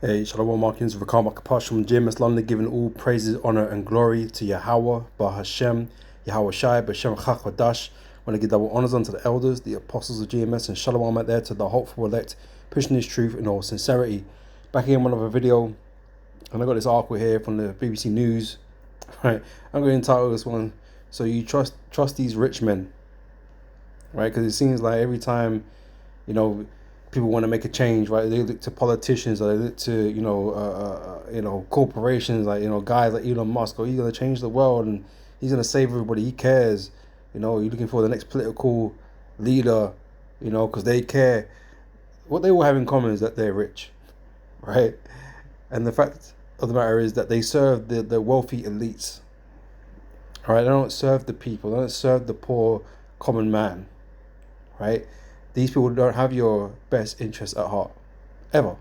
Hey, Shalom Markins, Rakam Akapash from GMS London, giving all praises, honor, and glory to Yahweh, Bahashem, Yahweh Shai, Bashem Chakwadash. I want to give double honors unto the elders, the apostles of GMS, and Shalom out there to the hopeful elect, pushing this truth in all sincerity. Back again, one other video, and I got this article here from the BBC News. Right, I'm going to entitle this one, "So You Trust These Rich Men," right? Because it seems like every time, you know, people want to make a change, right? They look to politicians, or they look to corporations, like guys like Elon Musk. Or he's gonna change the world and he's gonna save everybody. He cares, you're looking for the next political leader, because they care. What they all have in common is that they're rich, right? And the fact of the matter is that they serve the wealthy elites. All right, they don't serve the people. They don't serve the poor common man, right? These people don't have your best interests at heart, ever.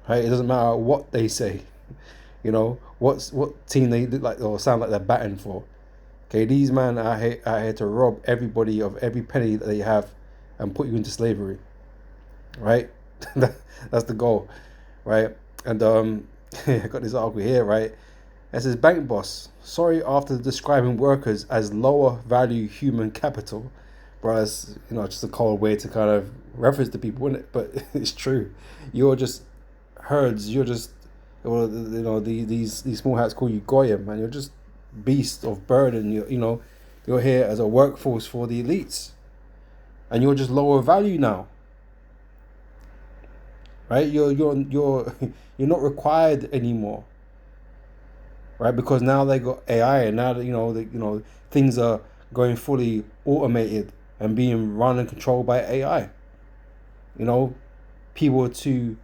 Right? It doesn't matter what they say, what team they look like or sound like they're batting for. Okay, these men are here to rob everybody of every penny that they have and put you into slavery. Right? That's the goal, right? And I got this article here, right? It says bank boss sorry after describing workers as lower value human capital. Bro, it's just a cold way to kind of reference to people, isn't it? But it's true. You're just herds. You're just these small hats call you goyim, man. You're just beasts of burden. You're here as a workforce for the elites, and you're just lower value now, right? You're you're not required anymore, right? Because now they got AI, and now that things are going fully automated and being run and controlled by AI. People are too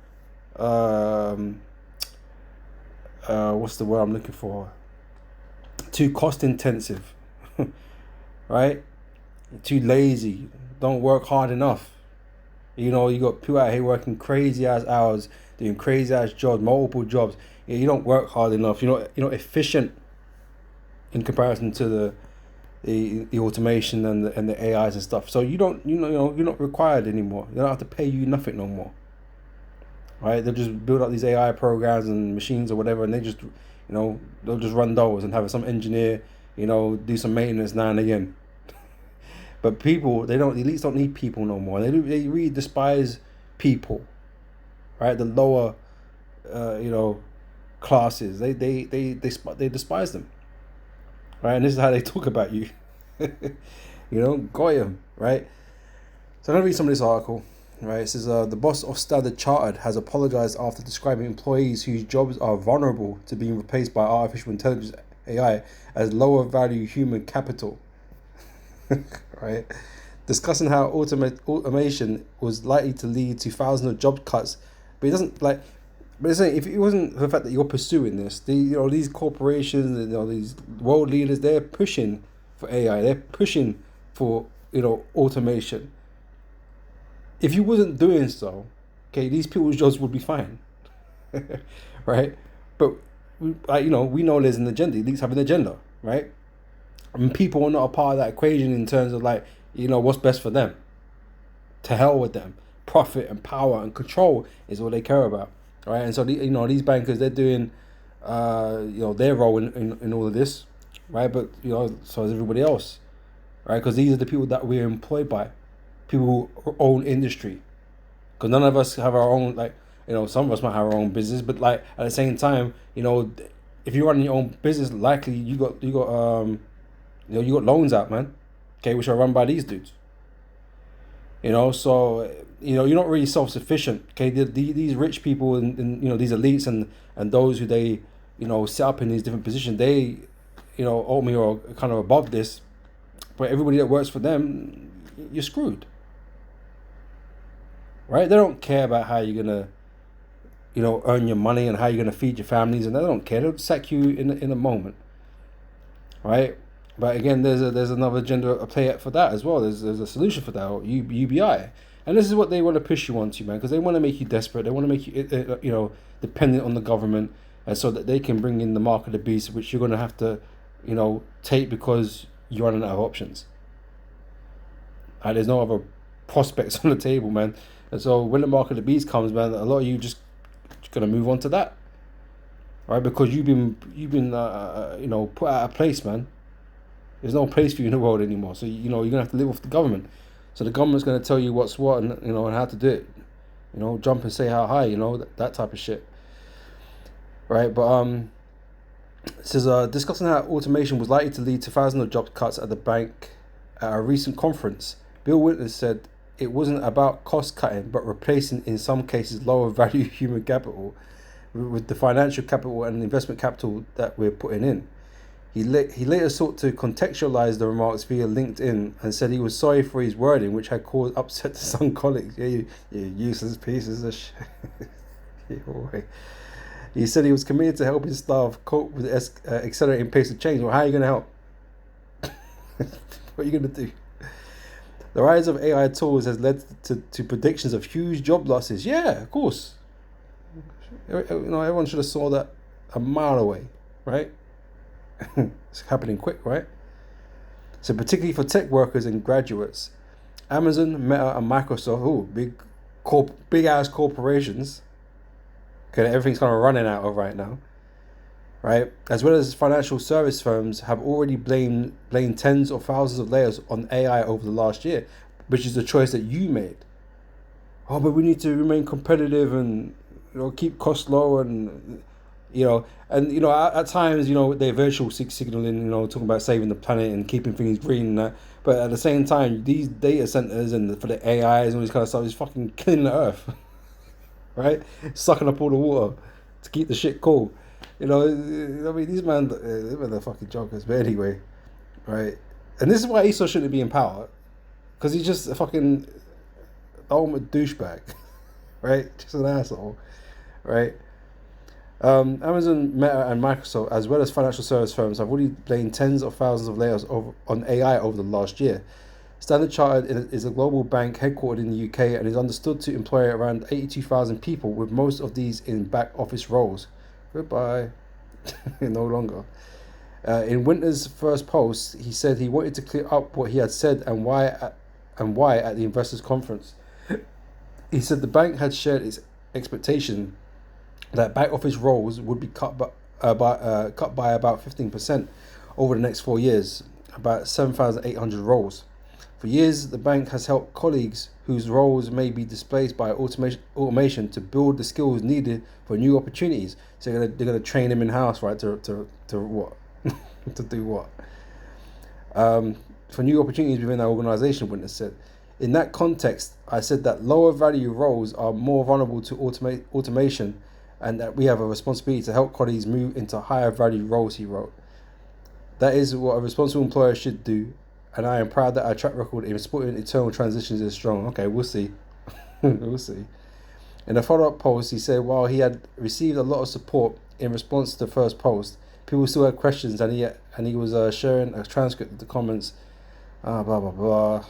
what's the word I'm looking for? Too cost intensive, right? Too lazy. Don't work hard enough. You got people out here working crazy ass hours, doing crazy ass jobs, multiple jobs. You don't work hard enough. You're not efficient in comparison to the automation and the AIs and stuff. So you're not required anymore. They don't have to pay you nothing no more. Right? They'll just build up these AI programs and machines or whatever, and they just they'll just run those and have some engineer do some maintenance now and again. But people, the elites don't need people no more. They really despise people, right? The lower classes, they despise them, right? And this is how they talk about you. Goyim, right? So I'm gonna read some of this article. Right, it says the boss of Standard Chartered has apologized after describing employees whose jobs are vulnerable to being replaced by artificial intelligence AI as lower value human capital. Right, discussing how automation was likely to lead to thousands of job cuts, but it doesn't like. But it's saying if it wasn't for the fact that you're pursuing this, these corporations, these world leaders, they're pushing for AI. They're pushing for automation. If you wasn't doing so, okay, these people's jobs would be fine, right? But we know there's an agenda. Elites have an agenda, right? And people are not a part of that equation in terms of what's best for them. To hell with them. Profit and power and control is all they care about, right? And so these bankers, they're doing their role in all of this, right? But so is everybody else, right? Because these are the people that we're employed by. People who own industry, because none of us have our own some of us might have our own business, but at the same time if you run your own business, likely you got loans out, man, okay, which are run by these dudes, so you're not really self-sufficient, okay. These rich people and these elites and those who they set up in these different positions, they ultimately are kind of above this, but everybody that works for them, you're screwed. Right? They don't care about how you're gonna, earn your money and how you're gonna feed your families, and they don't care. They'll sack you in a moment. Right? But again, there's another agenda at play for that as well. There's a solution for that, or UBI, and this is what they want to push you onto, man, because they want to make you desperate. They want to make you, dependent on the government, and so that they can bring in the mark of the beast, which you're gonna have to, take because you're running out of options. There's no other prospects on the table, man. And so when the mark of the beast comes, man, a lot of you just gonna move on to that, right? Because you've been put out of place, man. There's no place for you in the world anymore. So you're gonna have to live off the government. So the government's gonna tell you what's what and and how to do it. Jump and say how high. That type of shit, right? But it says discussing how automation was likely to lead to thousands of job cuts at the bank at a recent conference. Bill Winters said it wasn't about cost cutting, but replacing, in some cases, lower value human capital with the financial capital and investment capital that we're putting in. He later sought to contextualize the remarks via LinkedIn and said he was sorry for his wording, which had caused upset to some colleagues. Yeah, you useless pieces of shit. He said he was committed to helping staff cope with the accelerating pace of change. Well, how are you going to help? What are you going to do? The rise of AI tools has led to predictions of huge job losses. Yeah, of course. Everyone should have saw that a mile away, right? It's happening quick, right? So particularly for tech workers and graduates, Amazon, Meta, and Microsoft, big ass corporations, okay, everything's kind of running out of right now, right? As well as financial service firms have already blamed tens of thousands of layers on AI over the last year, which is the choice that you made. Oh, but we need to remain competitive and keep costs low and at times they're virtual signaling, talking about saving the planet and keeping things green and that. But at the same time, these data centers and for the AIs and all this kind of stuff is fucking killing the earth, right? Sucking up all the water to keep the shit cool. These men, they're fucking jokers. But anyway, right? And this is why Esau shouldn't be in power, because he's just a fucking ultimate douchebag, right? Just an asshole, right? Amazon, Meta, and Microsoft, as well as financial service firms, have already blamed tens of thousands of layers on AI over the last year. Standard Chartered is a global bank headquartered in the UK and is understood to employ around 82,000 people, with most of these in back office roles. Goodbye. No longer. In Winter's first post, he said he wanted to clear up what he had said and why at the investors' conference. He said the bank had shared its expectation that back office roles would be cut by about 15% over the next 4 years, about 7,800 roles. For years, the bank has helped colleagues whose roles may be displaced by automation to build the skills needed for new opportunities. So they're gonna train them in house, right? To what? To do what? For new opportunities within our organization, Winter said. In that context, I said that lower value roles are more vulnerable to automation, and that we have a responsibility to help colleagues move into higher value roles, he wrote. That is what a responsible employer should do, and I am proud that our track record in supporting internal transitions is strong. Okay, we'll see. We'll see. In a follow-up post, he said while he had received a lot of support in response to the first post, people still had questions, and he was sharing a transcript of the comments, blah, blah, blah.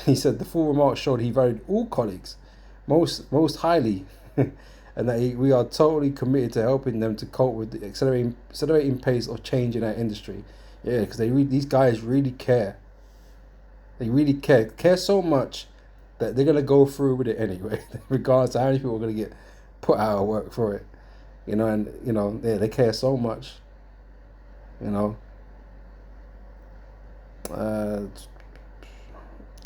He said the full remarks showed he valued all colleagues most highly, and that we are totally committed to helping them to cope with the accelerating pace of change in our industry. Yeah, because these guys really care. They really care so much that they're gonna go through with it anyway, regardless of how many people are gonna get put out of work for it. They care so much.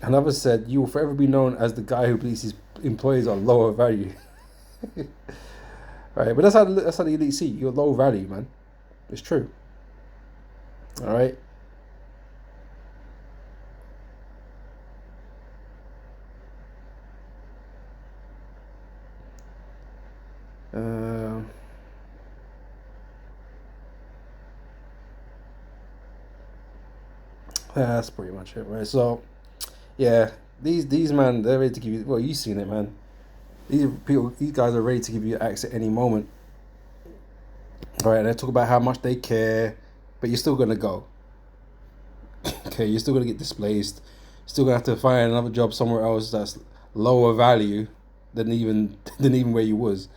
Another said, "You will forever be known as the guy who believes his employees are lower value." Right, but that's how the elite see you. You're low value, man. It's true. All right. That's pretty much it, right? So, yeah, these man, they're ready to give you. Well, you seen it, man. These guys are ready to give you access at any moment. All right, and they talk about how much they care, but you're still gonna go. Okay, you're still gonna get displaced. You're still gonna have to find another job somewhere else that's lower value than even where you was,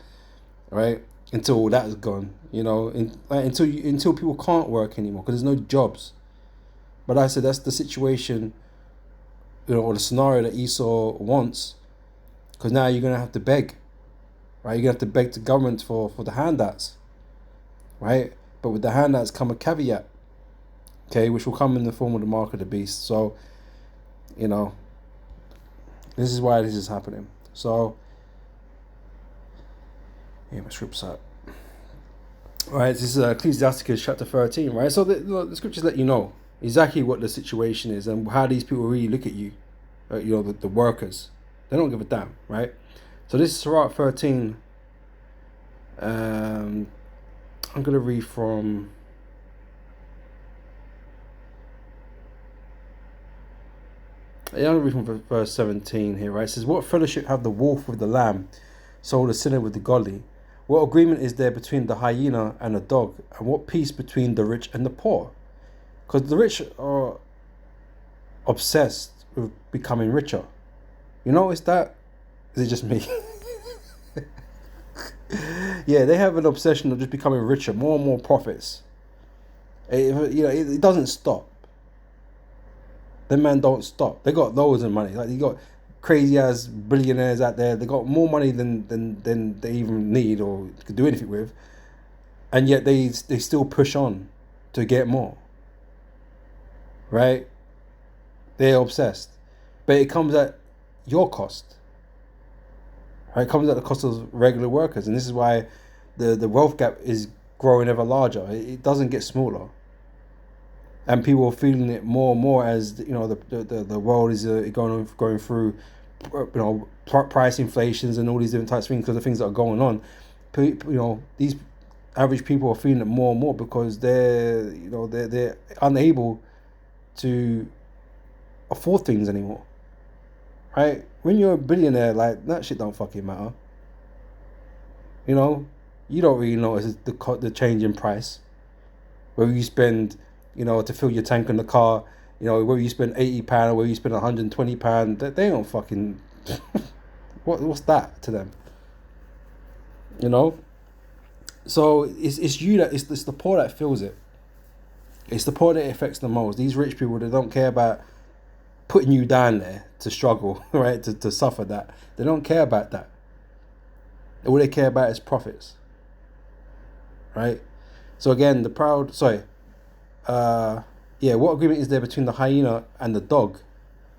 right? Until that's gone, until people can't work anymore because there's no jobs. But I said that's the situation, or the scenario that Esau wants, because now you're gonna have to beg. right? You're gonna have to beg the government for the handouts, right? But with the handouts come a caveat, okay, which will come in the form of the mark of the beast. So, you know, this is why this is happening. So, yeah, my script's up. Right, this is Ecclesiasticus chapter 13, right? So the scriptures let you know exactly what the situation is and how these people really look at you, you know, the workers. They don't give a damn, right? So this is Sirach 13. I'm going to read from... Yeah, I'm going to read from verse 17 here, right? It says, what fellowship have the wolf with the lamb, so the sinner with the godly? What agreement is there between the hyena and the dog? And what peace between the rich and the poor? Because the rich are obsessed with becoming richer. You notice that? Is it just me? Yeah, they have an obsession of just becoming richer, more and more profits. It doesn't stop. Them man don't stop. They got loads of money. Like, you got crazy ass billionaires out there. They got more money than they even need or could do anything with, and yet they still push on to get more. Right? They're obsessed, but it comes at your cost. Right? It comes at the cost of regular workers, and this is why the wealth gap is growing ever larger. It doesn't get smaller. And people are feeling it more and more as, you know, the world is going through, you know, price inflations and all these different types of things because of things that are going on. You know, these average people are feeling it more and more because they're unable to afford things anymore. Right? When you're a billionaire, like, that shit don't fucking matter. You know, you don't really notice the change in price. Whether you spend, you know, to fill your tank in the car, you know, whether you spend £80 or whether you spend £120, they don't fucking... what's that to them? You know? So it's you that... It's the poor that feels it. It's the poor that it affects the most. These rich people, they don't care about putting you down there to struggle, right? To suffer that. They don't care about that. All they care about is profits. Right? So again, the proud... Sorry. What agreement is there between the hyena and the dog?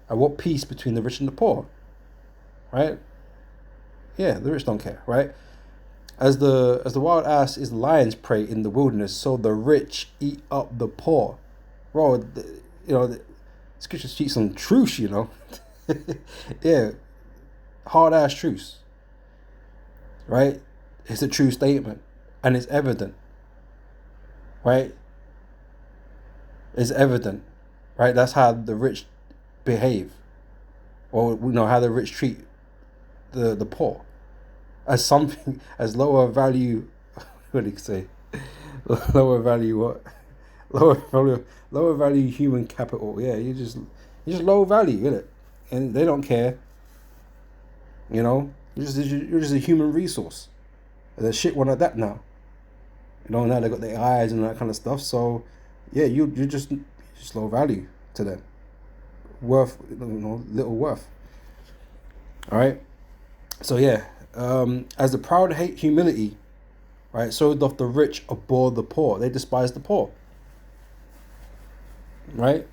And what peace between the rich and the poor? Right? Yeah, the rich don't care, right? As the wild ass is lion's prey in the wilderness, so the rich eat up the poor. Bro, you know, the scripture speaks on truth, you know. Yeah, hard ass truth. Right? It's a true statement. And it's evident. Right? It's evident. Right? That's how the rich behave. Or, you know, how the rich treat the poor. As something, as lower value, what do you say? Lower value what? Lower value human capital. Yeah, you're just low value, isn't it? And they don't care. You know, you're just a human resource. And there's shit one like that now. You know, now they got their eyes and that kind of stuff. So, yeah, you're just low value to them. Worth, you know, little worth. All right. So yeah, as the proud hate humility, right? So doth the rich abhor the poor. They despise the poor. Right?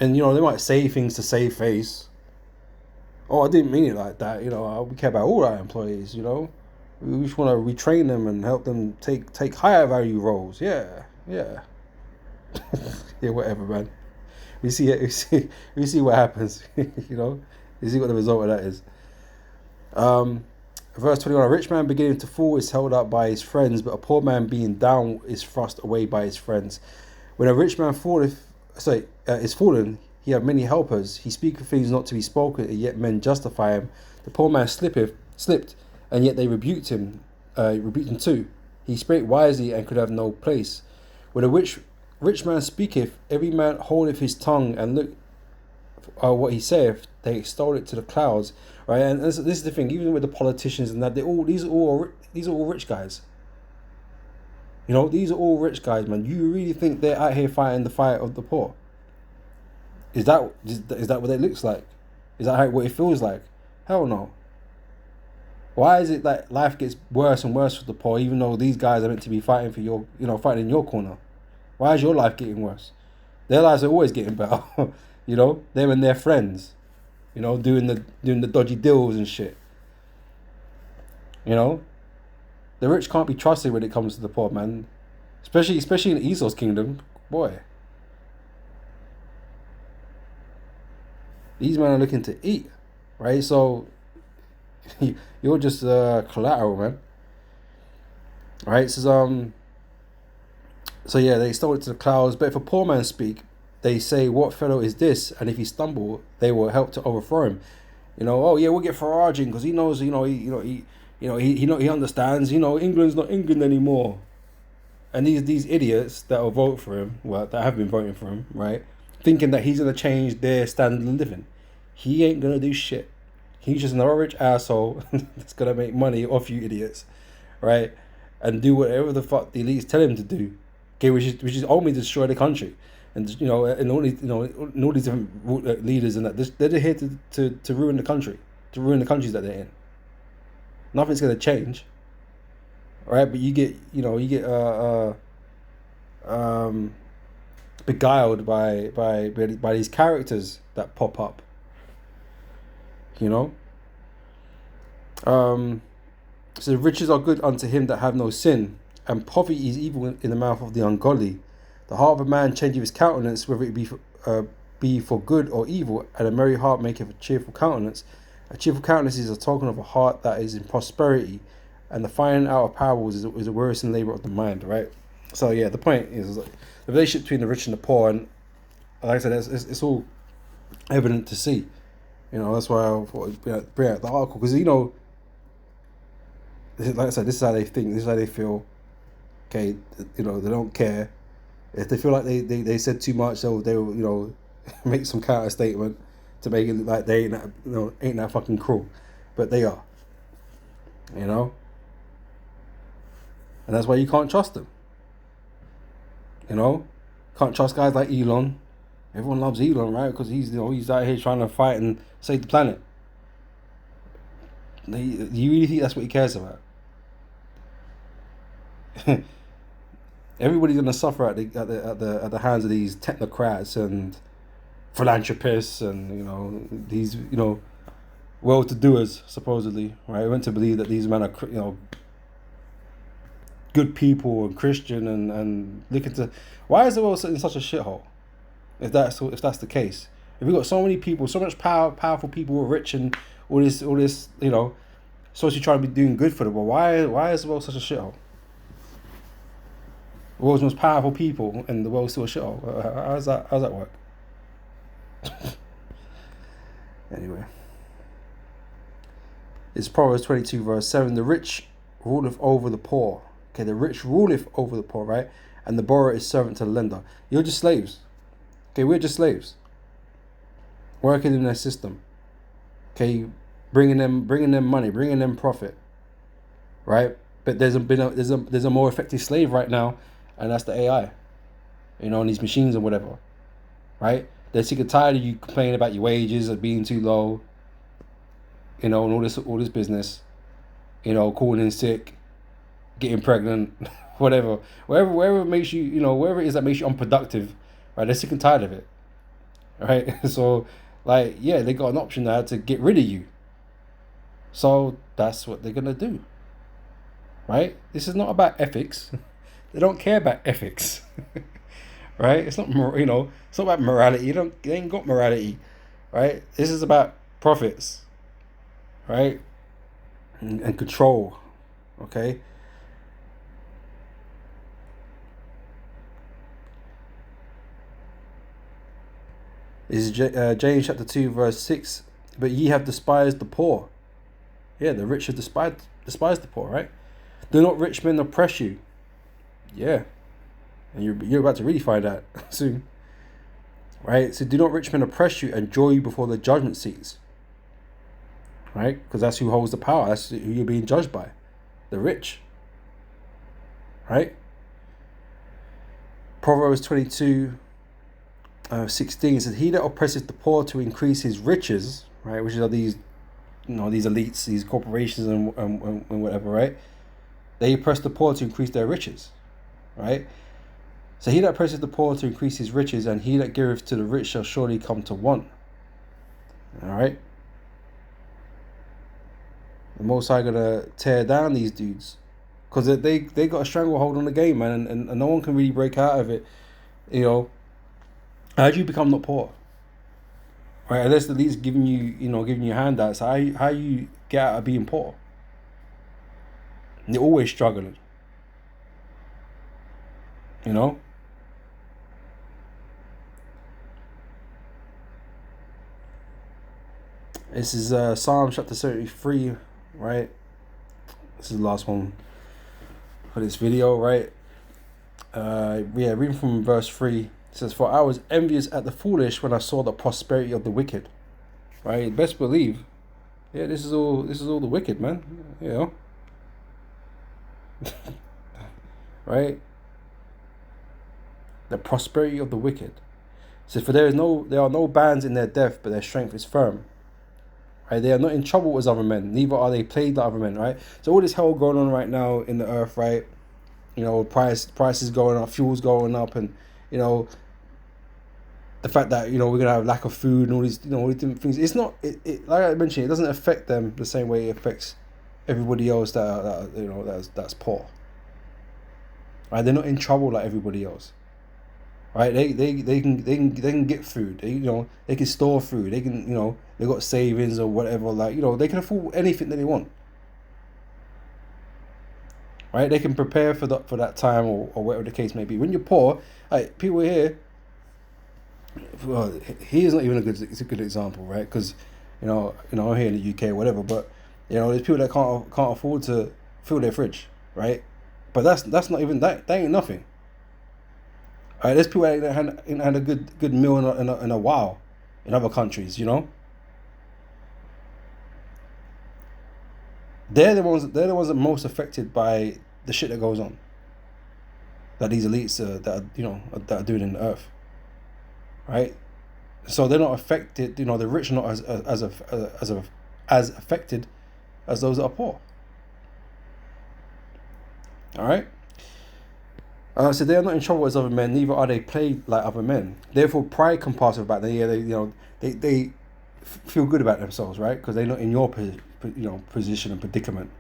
And, you know, they might say things to save face. Oh, I didn't mean it like that. You know, we care about all our employees, you know. We just want to retrain them and help them take higher value roles. Yeah. Yeah, whatever, man. We see it. We see what happens. You know, you see what the result of that is. Verse 21: a rich man beginning to fall is held up by his friends, but a poor man being down is thrust away by his friends. When a rich man is fallen, he have many helpers. He speaketh things not to be spoken, and yet men justify him. The poor man slipped, and yet they rebuked him too. He spake wisely and could have no place. When a rich man speaketh, every man holdeth his tongue, and look what he saith, they extol it to the clouds. Right, and this is the thing. Even with the politicians and that, these are all rich guys. You know, these are all rich guys, man. You really think they're out here fighting the fight of the poor? Is that what it looks like? Is that what it feels like? Hell no. Why is it that life gets worse and worse for the poor, even though these guys are meant to be fighting for your, fighting in your corner? Why is your life getting worse? Their lives are always getting better. Them and their friends, doing the dodgy deals and shit. The rich can't be trusted when it comes to the poor, man. Especially in Esau's kingdom, boy. These men are looking to eat, right? So you're just collateral, man. Right? So yeah, they stole it to the clouds. But if a poor man speak, they say, "What fellow is this?" And if he stumble, they will help to overthrow him. Oh yeah, we'll get Farage in because he knows, he understands. England's not England anymore. And these idiots that will vote for him, that have been voting for him, right, thinking that he's gonna change their standard of living. He ain't gonna do shit. He's just another rich asshole that's gonna make money off you idiots, right? And do whatever the fuck the elites tell him to do. Okay, which is only destroy the country, and and all these different leaders and that they're here to ruin the country, to ruin the countries that they're in. Nothing's gonna change, right? But you get beguiled by these characters that pop up. So riches are good unto him that have no sin, and poverty is evil in the mouth of the ungodly. The heart of a man changeth his countenance, whether it be for good or evil, and a merry heart maketh a cheerful countenance. A cheerful countenance is a token of a heart that is in prosperity, and the finding out of parables is a wearisome labor of the mind, right? So yeah, the point is the relationship between the rich and the poor, and like I said, it's all evident to see. That's why I thought I'd bring out the article, because like I said, this is how they think, this is how they feel. Okay, they don't care. If they feel like they said too much, they'll make some counter statement to make it look like they ain't that fucking cruel, but they are. And that's why you can't trust them. Can't trust guys like Elon. Everyone loves Elon, right? Because he's out here trying to fight and save the planet. Do you really think that's what he cares about? Everybody's gonna suffer at the hands of these technocrats and philanthropists and these well-to-doers, supposedly, right? I went to believe that these men are good people and Christian and looking to. Why is the world in such a shithole? If that's the case, if we've got so many people, so much powerful people who are rich and all this, supposed to try to be doing good for the world. Why is the world such a shithole? The world's most powerful people and the world's still a shithole. How's that work? Anyway, it's Proverbs 22 verse 7. The rich ruleth over the poor. Okay, the rich ruleth over the poor, right? And the borrower is servant to the lender. You're just slaves. Okay, we're just slaves, working in their system. Okay, bringing them money, bringing them profit, right? But there's a more effective slave right now, and that's the AI, and these machines and whatever, right? They're sick and tired of you complaining about your wages being too low, and all this business, calling in sick, getting pregnant, whatever, wherever it makes you, wherever it is that makes you unproductive. Right, they're sick and tired of it. Right, so they got an option now to get rid of you. So that's what they're gonna do. Right, this is not about ethics. They don't care about ethics. Right, it's not it's not about morality. They ain't got morality. Right, this is about profits. Right, and control. Okay. This is James chapter 2 verse 6. But ye have despised the poor. Yeah, the rich have despised the poor, right? Do not rich men oppress you? Yeah. And you're about to really find out soon. Right? So do not rich men oppress you and draw you before the judgment seats. Right? Because that's who holds the power. That's who you're being judged by. The rich. Right? Proverbs 22 16 says, he that oppresseth the poor to increase his riches, right, which are these these elites, these corporations, and whatever, right? They oppress the poor to increase their riches, right? So he that oppresses the poor to increase his riches, and he that giveth to the rich shall surely come to want. All right. The Most High gonna tear down these dudes, because they got a stranglehold on the game, man, and no one can really break out of it. You know, how do you become not poor? Right, unless the least giving you handouts. How you get out of being poor? And you're always struggling. You know. This is Psalm chapter 73, right? This is the last one for this video, right? Reading from verse 3, it says, "For I was envious at the foolish when I saw the prosperity of the wicked." Right? Best believe, yeah, this is all the wicked, man. You know, right? The prosperity of the wicked. It says, "For there are no bands in their death, but their strength is firm." Right? They are not in trouble as other men, neither are they plagued like other men, right? So all this hell going on right now in the earth, right? You know, prices going up, fuel's going up, and you know, the fact that we're gonna have lack of food and all these different things. It's not like I mentioned, it doesn't affect them the same way it affects everybody else that's poor. Right? They're not in trouble like everybody else. Right? They can get food. They can store food. They can they got savings or whatever. They can afford anything that they want. Right? They can prepare for that time or whatever the case may be. When you're poor, people here. Well, he is not even it's a good example, right? Because I'm here in the UK or whatever, but there's people that can't afford to fill their fridge, right? But that's not even that ain't nothing. All right, there's people that had a good meal in a while in other countries, They're the ones that are most affected by the shit that goes on. That these elites that are doing in the earth. Right? So they're not affected, the rich are not as affected as those that are poor. All right? So they are not in trouble as other men, neither are they plagued like other men. Therefore, pride compasseth about them. Yeah, they feel good about themselves, right? Because they're not in your position and predicament.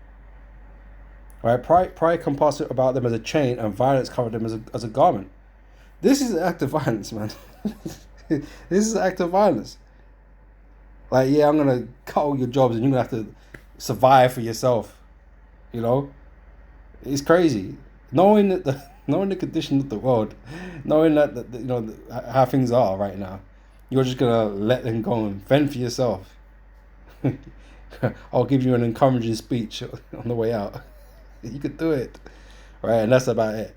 Right? Pride compasseth about them as a chain, and violence covered them as a garment. This is an act of violence, man. This is an act of violence. Like, yeah, I'm gonna cut all your jobs, and you're gonna have to survive for yourself. It's crazy. Knowing the condition of the world, knowing that how things are right now, you're just gonna let them go and fend for yourself. I'll give you an encouraging speech on the way out. You could do it, right? And that's about it.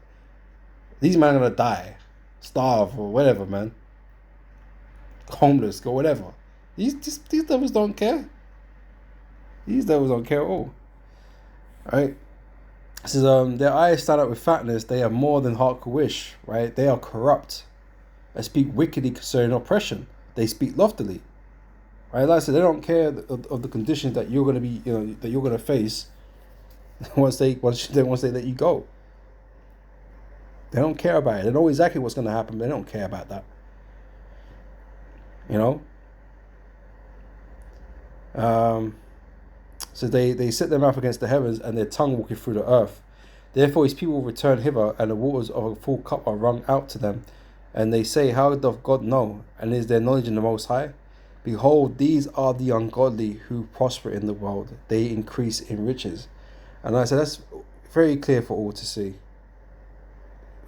These men are gonna die, starve or whatever, man. Homeless or whatever. These devils don't care. These devils don't care at all. Right? It says, their eyes stand up with fatness, they have more than heart could wish, right? They are corrupt. They speak wickedly concerning oppression. They speak loftily. Right? Like I said, they don't care of the conditions that you're gonna be, that you're gonna face once they let you go. They don't care about it. They know exactly what's gonna happen, but they don't care about that. So they set their mouth against the heavens, and their tongue walketh through the earth. Therefore his people will return hither, and the waters of a full cup are wrung out to them. And they say, how doth God know? And is there knowledge in the Most High? Behold, these are the ungodly who prosper in the world. They increase in riches. And I said, that's very clear for all to see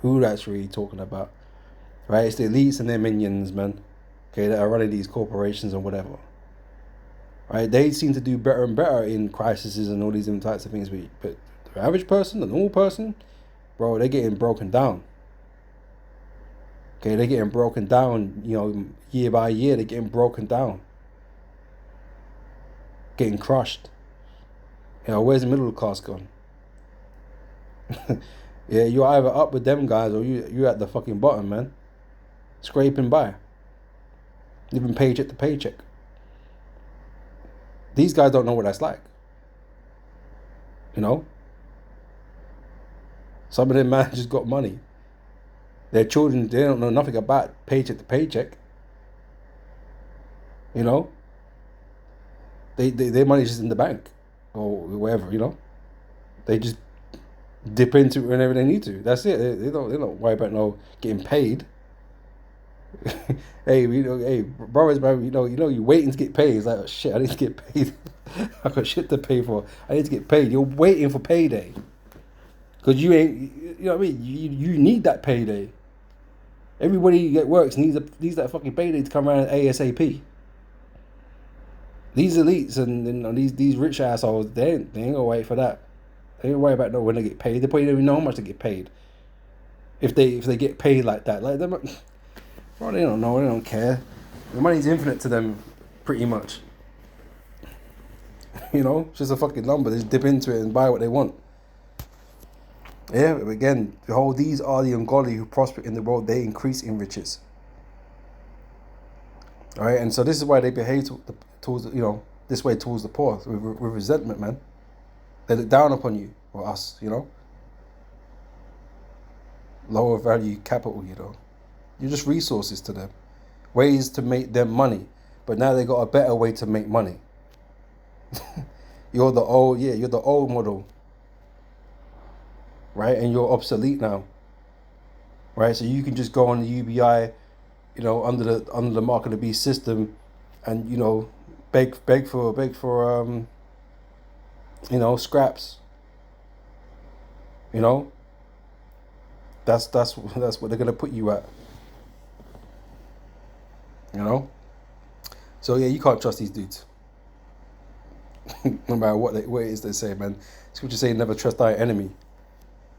who that's really talking about. Right? It's the elites and their minions, man. Okay, that are running these corporations and whatever. Right? They seem to do better and better in crises and all these different types of things. But the average person, the normal person, bro, they're getting broken down. Okay, they're getting broken down, year by year, they're getting broken down. Getting crushed. Where's the middle class gone? Yeah, you're either up with them guys or you're at the fucking bottom, man. Scraping by. Living paycheck to paycheck. These guys don't know what that's like. You know? Some of them man just got money. Their children, they don't know nothing about paycheck to paycheck. You know? Their money's just in the bank. Or wherever, you know? They just dip into it whenever they need to. That's it. They don't worry about no getting paid. Hey, brothers, man, you're waiting to get paid. It's like, oh, shit, I need to get paid. I got shit to pay for. I need to get paid. You're waiting for payday. Because you ain't, you know what I mean? You need that payday. Everybody that works needs that fucking payday to come around ASAP. These elites and these rich assholes, they ain't gonna wait for that. They ain't worry about when they get paid. They probably don't even know how much they get paid. If they get paid like that, like them, well, they don't know. They don't care. The money's infinite to them, pretty much. You know, it's just a fucking number. They just dip into it and buy what they want. Yeah, but again, behold, these are the ungodly who prosper in the world. They increase in riches. All right, and so this is why they behave towards this way towards the poor with resentment, man. They look down upon you or us, you know. Lower value capital, you know. You're just resources to them, ways to make them money. But now they got a better way to make money. You're the old model, right? And you're obsolete now, right? So you can just go on the UBI, under the mark of the beast system, and beg for scraps. That's what they're gonna put you at. So yeah, you can't trust these dudes. No matter what it is they say, man. Scripture say never trust thy enemy.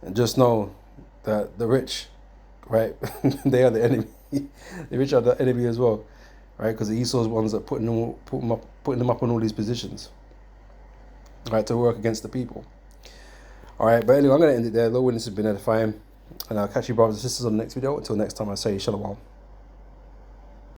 And just know that the rich, right, they are the enemy. The rich are the enemy as well, right? Because the Esau's ones that putting them up on all these positions, right, to work against the people. All right, but anyway, I'm going to end it there. Lord, witness has been edifying. And I'll catch you brothers and sisters on the next video. Until next time, I say shalom.